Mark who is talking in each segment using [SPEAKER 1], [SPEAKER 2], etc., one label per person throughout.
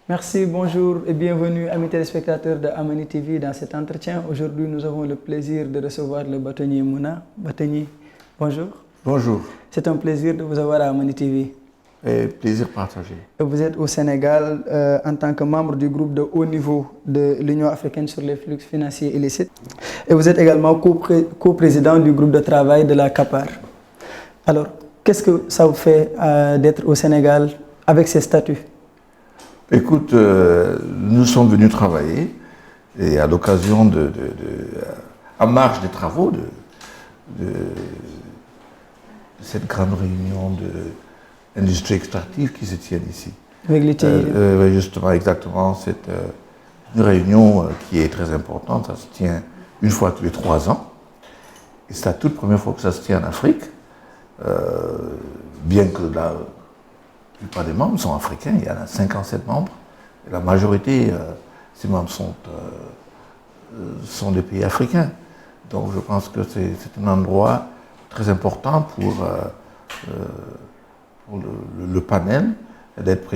[SPEAKER 1] Merci, bonjour et bienvenue amis téléspectateurs de Amani TV dans cet entretien. Aujourd'hui, nous avons le plaisir de recevoir le bâtonnier Mouna. Bâtonnier, bonjour.
[SPEAKER 2] Bonjour.
[SPEAKER 1] C'est un plaisir de vous avoir à Amani TV.
[SPEAKER 2] Et plaisir partagé.
[SPEAKER 1] Vous êtes au Sénégal en tant que membre du groupe de haut niveau de l'Union africaine sur les flux financiers illicites. Et vous êtes également co-président du groupe de travail de la CAPAR. Alors, qu'est-ce que ça vous fait d'être au Sénégal avec ces statuts?
[SPEAKER 2] Écoute, nous sommes venus travailler et à l'occasion en marge des travaux de cette grande réunion d'industrie extractive qui se tient ici.
[SPEAKER 1] Avec l'ITI.
[SPEAKER 2] Justement, exactement, c'est une réunion qui est très importante. Ça se tient une fois tous les 3 ans. Et c'est la toute première fois que ça se tient en Afrique, bien que la plupart des membres sont africains, il y en a 57 membres. Et la majorité, ces membres sont des pays africains. Donc je pense que c'est un endroit très important pour le panel, d'être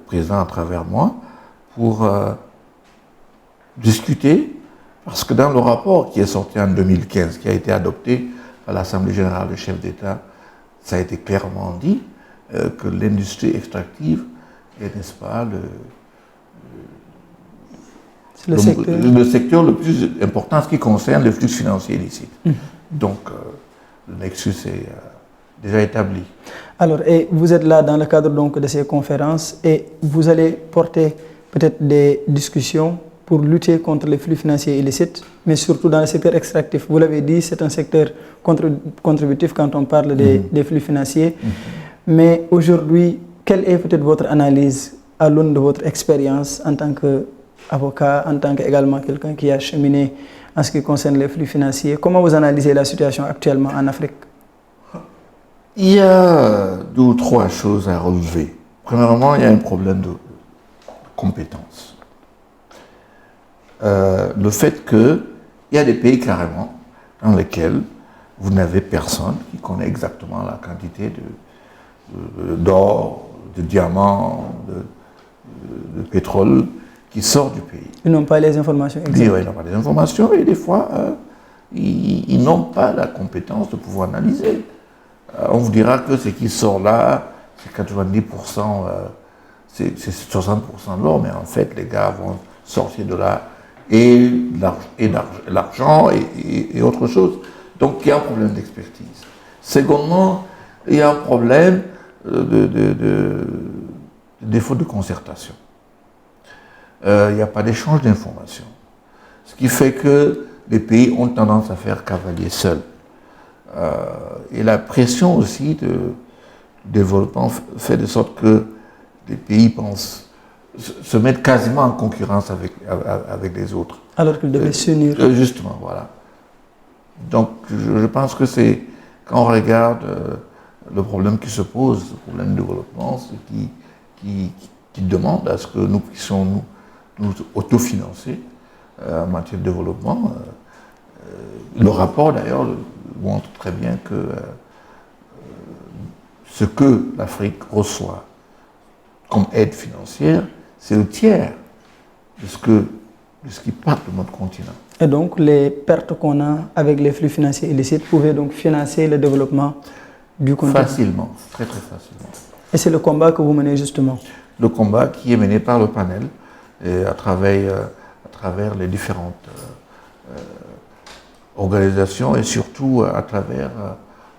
[SPEAKER 2] présent à travers moi, pour discuter, parce que dans le rapport qui est sorti en 2015, qui a été adopté par l'Assemblée générale des chefs d'État, ça a été clairement dit que l'industrie extractive est, n'est-ce pas, le secteur le plus important en ce qui concerne les flux financiers illicites. Donc, le nexus est déjà établi.
[SPEAKER 1] Alors, et vous êtes là dans le cadre donc, de ces conférences et vous allez porter peut-être des discussions pour lutter contre les flux financiers illicites, mais surtout dans le secteur extractif. Vous l'avez dit, c'est un secteur contributif quand on parle des flux financiers. Mais aujourd'hui, quelle est peut-être votre analyse à l'aune de votre expérience en tant qu'avocat, en tant qu'également quelqu'un qui a cheminé en ce qui concerne les flux financiers? Comment vous analysez la situation actuellement en Afrique?
[SPEAKER 2] Il y a 2 ou 3 choses à relever. Premièrement, il y a un problème de compétence. Le fait qu'il y a des pays carrément dans lesquels vous n'avez personne qui connaît exactement la quantité d'or, de diamants, de pétrole qui sort du pays.
[SPEAKER 1] Ils n'ont pas les informations exactes.
[SPEAKER 2] Ils n'ont pas les informations et des fois, ils n'ont pas la compétence de pouvoir analyser. On vous dira que ce qui sort là, c'est 90%, c'est 60% de l'or, mais en fait, les gars vont sortir de là et l'argent et autre chose. Donc, il y a un problème d'expertise. Secondement, il y a un problème de défaut de concertation. Il n'y a pas d'échange d'informations. Ce qui fait que les pays ont tendance à faire cavalier seul. Et la pression aussi de développement fait de sorte que les pays se mettent quasiment en concurrence avec les autres.
[SPEAKER 1] Alors qu'ils devaient s'unir.
[SPEAKER 2] Justement, voilà. Donc je pense que c'est, quand on regarde le problème qui se pose, le problème de développement, c'est qui demande à ce que nous puissions nous autofinancer en matière de développement. Le rapport d'ailleurs montre très bien que ce que l'Afrique reçoit comme aide financière, c'est le tiers de ce qui part de notre continent.
[SPEAKER 1] Et donc les pertes qu'on a avec les flux financiers illicites pouvaient donc financer le développement du continent.
[SPEAKER 2] Facilement, très très facilement.
[SPEAKER 1] Et c'est le combat que vous menez justement?
[SPEAKER 2] Le combat qui est mené par le panel et à travers les différentes organisations et surtout à travers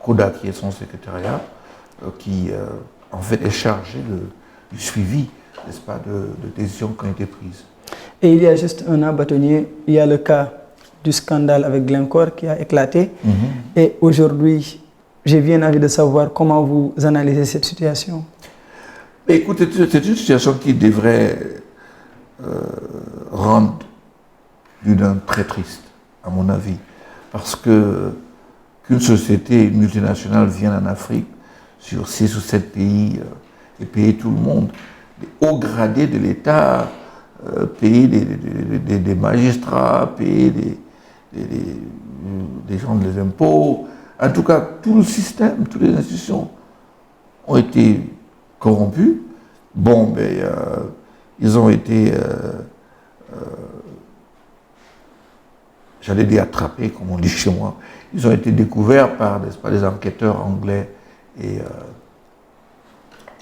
[SPEAKER 2] CODA qui est son secrétariat qui en fait est chargé du suivi, n'est-ce pas, de décisions qui ont été prises.
[SPEAKER 1] Et il y a juste un an, bâtonnier, il y a le cas du scandale avec Glencore qui a éclaté. Et aujourd'hui, j'ai bien envie de savoir comment vous analysez cette situation.
[SPEAKER 2] Écoutez, c'est une situation qui devrait rendre l'UNAM très triste, à mon avis. Parce qu'une société multinationale vienne en Afrique, sur 6 ou 7 pays, et payer tout le monde, les hauts gradés de l'État, payer des magistrats, payer des gens des impôts. En tout cas, tout le système, toutes les institutions ont été corrompus. Bon, ils ont été, j'allais dire attrapés, comme on dit chez moi, ils ont été découverts par, n'est-ce pas, des enquêteurs anglais et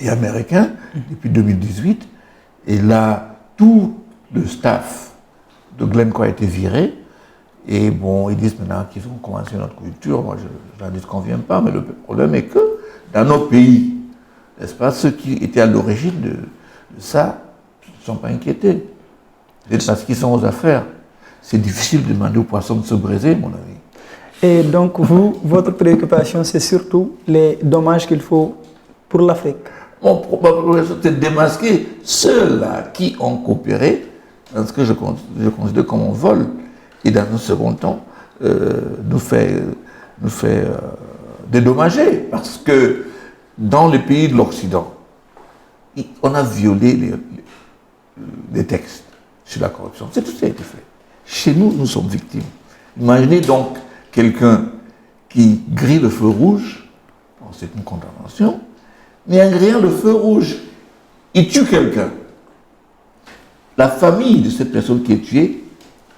[SPEAKER 2] américains depuis 2018. Et là, tout le staff de Glencore a été viré. Et bon, ils disent maintenant qu'ils ont commencé notre culture. Moi, je n'en disconviens pas, mais le problème est que dans nos pays, n'est-ce pas, ceux qui étaient à l'origine de ça ne sont pas inquiétés. C'est parce qu'ils sont aux affaires. C'est difficile de demander aux poissons de se briser, mon ami.
[SPEAKER 1] Et donc, votre préoccupation, c'est surtout les dommages qu'il faut pour l'Afrique.
[SPEAKER 2] Mon problème, c'est de démasquer ceux-là qui ont coopéré dans ce que je considère comme un vol. Et dans un second temps, nous fait dédommager. Parce que dans les pays de l'Occident, on a violé les textes sur la corruption. C'est tout ce qui a été fait. Chez nous, nous sommes victimes. Imaginez donc quelqu'un qui grille le feu rouge, bon, c'est une condamnation, mais en grillant le feu rouge, il tue quelqu'un. La famille de cette personne qui est tuée,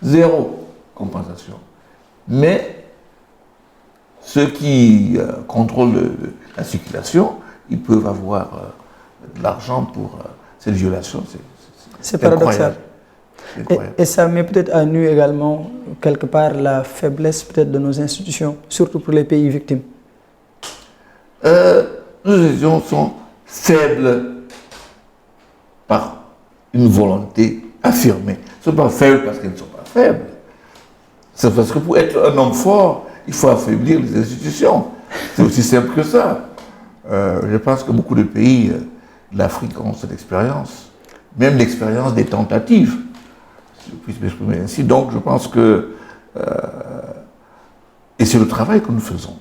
[SPEAKER 2] zéro compensation. Mais ceux qui contrôlent la circulation, ils peuvent avoir de l'argent pour cette violation.
[SPEAKER 1] C'est paradoxal. Et ça met peut-être à nu également, quelque part, la faiblesse peut-être de nos institutions, surtout pour les pays victimes.
[SPEAKER 2] Nos institutions sont faibles par une volonté affirmée. Elles ne sont pas faibles parce qu'elles ne sont pas faibles. C'est parce que pour être un homme fort, il faut affaiblir les institutions. C'est aussi simple que ça. Je pense que beaucoup de pays de l'Afrique ont cette expérience. Même l'expérience des tentatives, si je puis m'exprimer ainsi. Donc je pense que... et c'est le travail que nous faisons.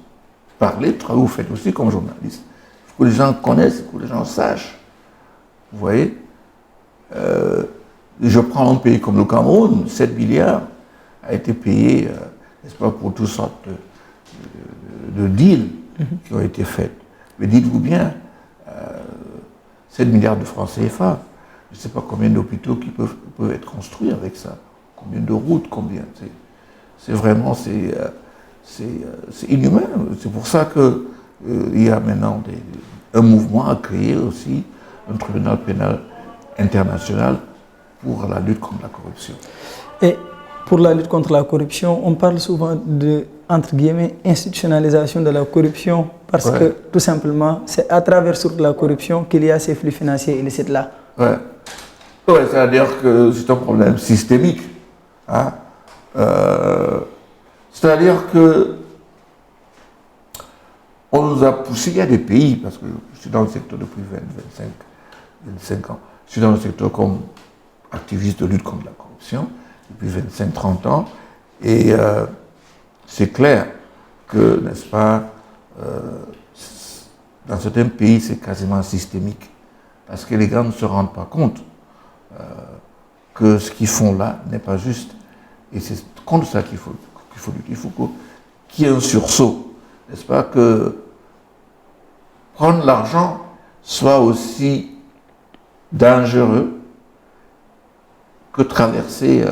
[SPEAKER 2] Parler, le travail que vous faites aussi comme journaliste. Il faut que les gens connaissent, il faut que les gens sachent. Vous voyez, je prends un pays comme le Cameroun, 7 milliards a été payé, n'est-ce pas, pour toutes sortes de deals qui ont été faits. Mais dites-vous bien, 7 milliards de francs CFA, je ne sais pas combien d'hôpitaux qui peuvent être construits avec ça, combien de routes, combien. C'est vraiment, c'est inhumain. C'est pour ça qu'il y a maintenant un mouvement à créer aussi un tribunal pénal international pour la lutte contre la corruption.
[SPEAKER 1] Et pour la lutte contre la corruption, on parle souvent de, entre guillemets, institutionnalisation de la corruption, parce que tout simplement, c'est à travers surtout la corruption qu'il y a ces flux financiers illicites-là.
[SPEAKER 2] Ouais, c'est-à-dire que c'est un problème systémique. Hein? C'est-à-dire que on nous a poussé, il y a des pays, parce que je suis dans le secteur depuis 25 ans, je suis dans le secteur comme activiste de lutte contre la corruption depuis 25-30 ans, et c'est clair que, n'est-ce pas, dans certains pays, c'est quasiment systémique, parce que les gens ne se rendent pas compte que ce qu'ils font là n'est pas juste. Et c'est contre ça qu'il faut lutter. Il faut qu'il y ait un sursaut, n'est-ce pas, que prendre l'argent soit aussi dangereux que traverser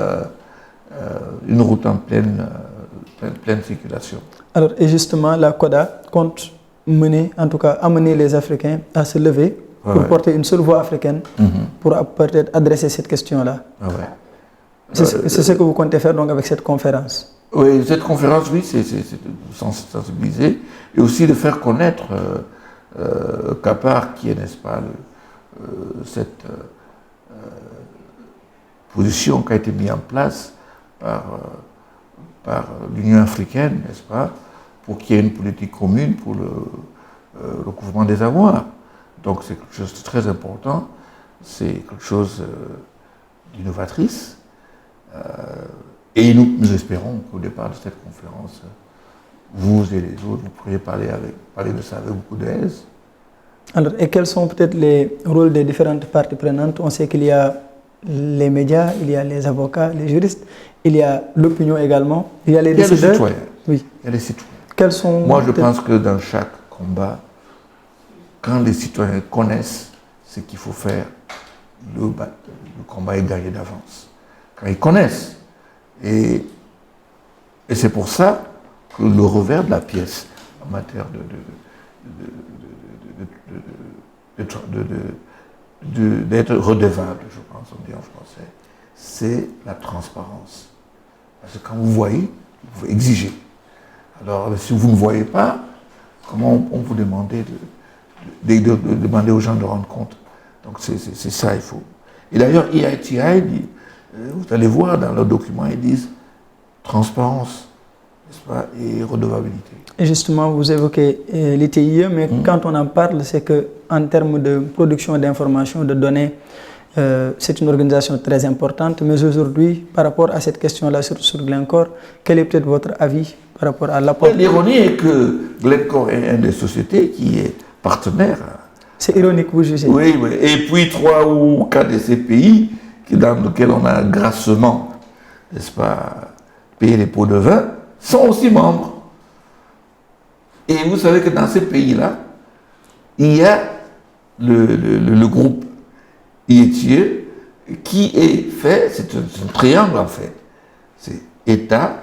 [SPEAKER 2] une route en pleine circulation. Alors,
[SPEAKER 1] et justement, la CODA compte mener, en tout cas, amener les Africains à se lever pour porter une seule voix africaine pour peut-être adresser cette question-là. C'est ce que vous comptez faire donc avec cette conférence.
[SPEAKER 2] Oui, cette conférence, oui, c'est de sensibiliser et aussi de faire connaître CAPAR, qui est, n'est-ce pas, cette position qui a été mise en place par l'Union africaine, n'est-ce pas, pour qu'il y ait une politique commune pour le recouvrement des avoirs. Donc c'est quelque chose de très important, c'est quelque chose d'innovatrice. Et nous espérons qu'au départ de cette conférence, vous et les autres, vous pourriez parler de ça avec beaucoup d'aise.
[SPEAKER 1] Alors, et quels sont peut-être les rôles des différentes parties prenantes? On sait qu'il y a les médias, il y a les avocats, les juristes, il y a l'opinion également, il y a les décideurs.
[SPEAKER 2] Il y a les citoyens.
[SPEAKER 1] Oui.
[SPEAKER 2] Il y a les citoyens.
[SPEAKER 1] Quels sont
[SPEAKER 2] Moi, je pense que dans chaque combat, quand les citoyens connaissent ce qu'il faut faire, le combat est gagné d'avance. Quand ils connaissent. Et c'est pour ça que le revers de la pièce en matière d'être redevable, je pense, on dit en français, c'est la transparence. Parce que quand vous voyez, vous pouvez exiger. Alors, si vous ne voyez pas, comment on vous demande de demander aux gens de rendre compte? Donc, c'est ça, il faut. Et d'ailleurs, EITI dit, vous allez voir dans leurs documents, ils disent transparence, n'est-ce pas, et redevabilité.
[SPEAKER 1] Et justement, vous évoquez l'ITIE, mais quand on en parle, c'est qu'en termes de production d'informations, de données, c'est une organisation très importante. Mais aujourd'hui, par rapport à cette question-là sur Glencore, quel est peut-être votre avis par rapport à l'apport?
[SPEAKER 2] L'ironie est que Glencore est une des sociétés qui est partenaire.
[SPEAKER 1] C'est ironique, vous jugez?
[SPEAKER 2] Oui, oui. Et puis 3 ou 4 de ces pays dans lesquels on a grassement, n'est-ce pas, payé les pots de vin, sont aussi membres. Et vous savez que dans ces pays-là, il y a le groupe IETIE qui est fait, c'est un triangle en fait. C'est État,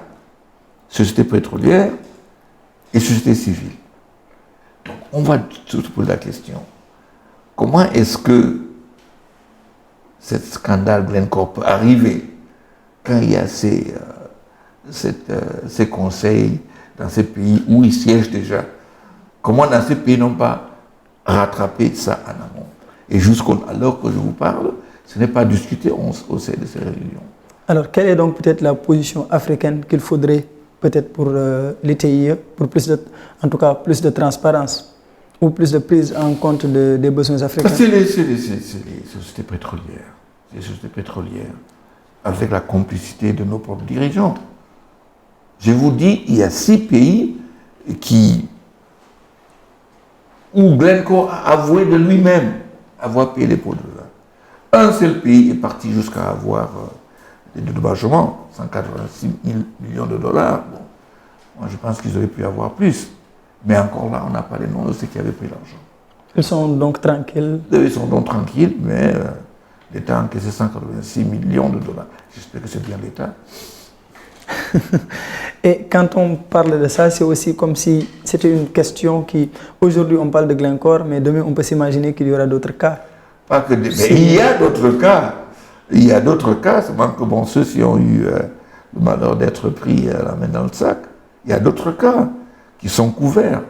[SPEAKER 2] société pétrolière et société civile. Donc on va se poser la question, comment est-ce que ce scandale Glencore peut arriver quand il y a ces conseils dans ces pays où ils siègent déjà? Comment dans ces pays n'ont pas rattrapé ça en amont? Et jusqu'alors que je vous parle, ce n'est pas discuté au sein de ces réunions. Alors,
[SPEAKER 1] quelle est donc peut-être la position africaine qu'il faudrait peut-être pour l'ITIE, pour en tout cas plus de transparence ou plus de prise en compte des besoins africains?
[SPEAKER 2] C'est les sociétés pétrolières. Les sociétés pétrolières, avec la complicité de nos propres dirigeants. Je vous dis, il y a 6 pays où Glencore a avoué de lui-même avoir payé les pots de vin. Un seul pays est parti jusqu'à avoir des dédommagements, 186 millions de dollars. Bon, moi je pense qu'ils auraient pu avoir plus. Mais encore là, on n'a pas les noms de ceux qui avaient pris l'argent.
[SPEAKER 1] Ils sont donc tranquilles?
[SPEAKER 2] Ils sont donc tranquilles, mais l'État a encaissé 186 millions de dollars. J'espère que c'est bien l'État.
[SPEAKER 1] Et quand on parle de ça, c'est aussi comme si c'était une question qui... Aujourd'hui, on parle de Glencore, mais demain, on peut s'imaginer qu'il y aura d'autres cas.
[SPEAKER 2] Pas que mais il y a d'autres cas. Il y a d'autres cas, seulement que bon, ceux-ci ont eu le malheur d'être pris la main dans le sac. Il y a d'autres cas qui sont couverts.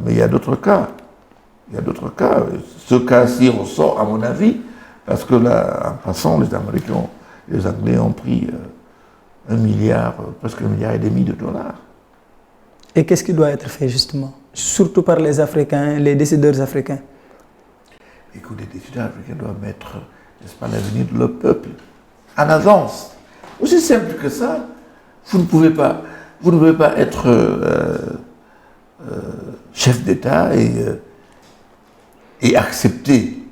[SPEAKER 2] Mais il y a d'autres cas. Il y a d'autres cas. Ce cas-ci ressort, à mon avis, parce que là, en passant, les Anglais ont pris 1 milliard, presque 1,5 milliard de dollars.
[SPEAKER 1] Et qu'est-ce qui doit être fait justement? Surtout par les Africains, les décideurs africains.
[SPEAKER 2] Écoute, les décideurs africains doivent mettre, n'est-ce pas, l'avenir de leur peuple en avance. Aussi simple que ça, vous ne pouvez pas être chef d'État et accepter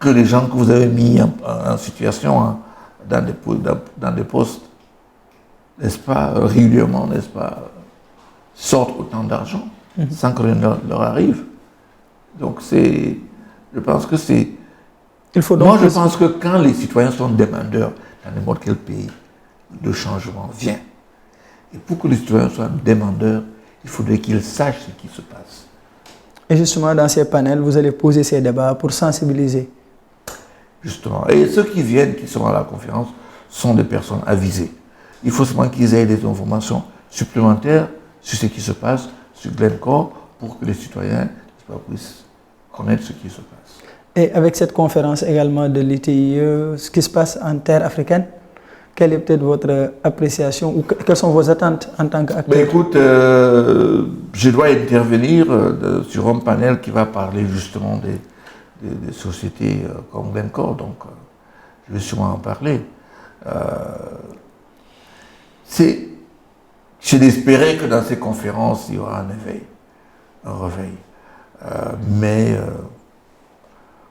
[SPEAKER 2] que les gens que vous avez mis en situation dans des postes, n'est-ce pas, régulièrement, n'est-ce pas, sortent autant d'argent sans que rien leur arrive. Donc je pense que c'est... Moi, je pense que quand les citoyens sont demandeurs dans n'importe quel pays, le changement vient. Et pour que les citoyens soient demandeurs, il faudrait qu'ils sachent ce qui se passe.
[SPEAKER 1] Et justement, dans ces panels, vous allez poser ces débats pour sensibiliser.
[SPEAKER 2] Justement. Et ceux qui viennent, qui sont à la conférence, sont des personnes avisées. Il faut seulement qu'ils aient des informations supplémentaires sur ce qui se passe sur Glencore pour que les citoyens puissent connaître ce qui se passe.
[SPEAKER 1] Et avec cette conférence également de l'ITIE, ce qui se passe en terre africaine, quelle est peut-être votre appréciation ou quelles sont vos attentes en tant qu'acteur?
[SPEAKER 2] Ben écoute, je dois intervenir sur un panel qui va parler justement des sociétés comme Glencore, donc je vais sûrement en parler. J'ai d'espérer que dans ces conférences, il y aura un réveil. Mais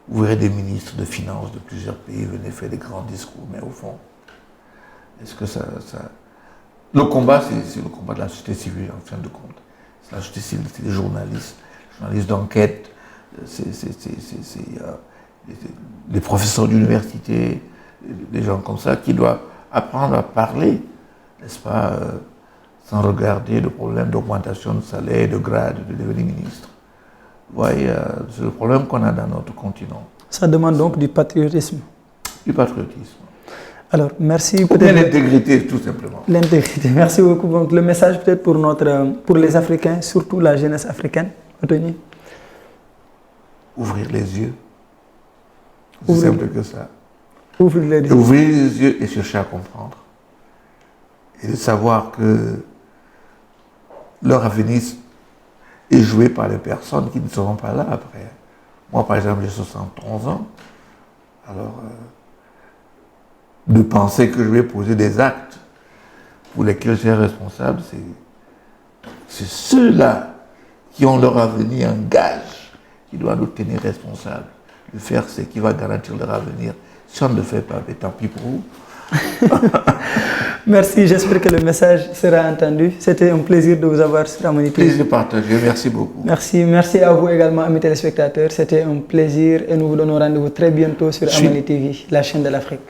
[SPEAKER 2] vous verrez des ministres de finances de plusieurs pays venir faire des grands discours, mais au fond, est-ce que ça... Le combat, c'est le combat de la société civile, en fin de compte. C'est la société civile, c'est les journalistes d'enquête, les professeurs d'université, des gens comme ça qui doivent apprendre à parler, n'est-ce pas, sans regarder le problème d'augmentation de salaire, de grade, de devenir ministre. Vous voyez, c'est le problème qu'on a dans notre continent.
[SPEAKER 1] Ça demande donc du patriotisme.
[SPEAKER 2] Du patriotisme.
[SPEAKER 1] Alors, merci
[SPEAKER 2] peut-être. L'intégrité, tout simplement.
[SPEAKER 1] L'intégrité, merci beaucoup. Donc, le message peut-être pour les Africains, surtout la jeunesse africaine, Anthony.
[SPEAKER 2] Ouvrir les yeux. C'est simple que ça.
[SPEAKER 1] Ouvrir les yeux.
[SPEAKER 2] Ouvrir les yeux et chercher à comprendre. Et de savoir que leur avenir est joué par les personnes qui ne seront pas là après. Moi, par exemple, j'ai 71 ans. Alors, de penser que je vais poser des actes pour lesquels je suis responsable, c'est ceux-là qui ont leur avenir en gage qui doivent nous tenir responsables. Le faire, c'est qui va garantir leur avenir. Si on ne le fait pas, mais tant pis pour vous.
[SPEAKER 1] Merci, j'espère que le message sera entendu. C'était un plaisir de vous avoir sur Harmonie TV.
[SPEAKER 2] Plaisir partagé, merci beaucoup.
[SPEAKER 1] Merci à vous également, amis téléspectateurs. C'était un plaisir et nous vous donnons rendez-vous très bientôt sur Harmonie TV, la chaîne de l'Afrique.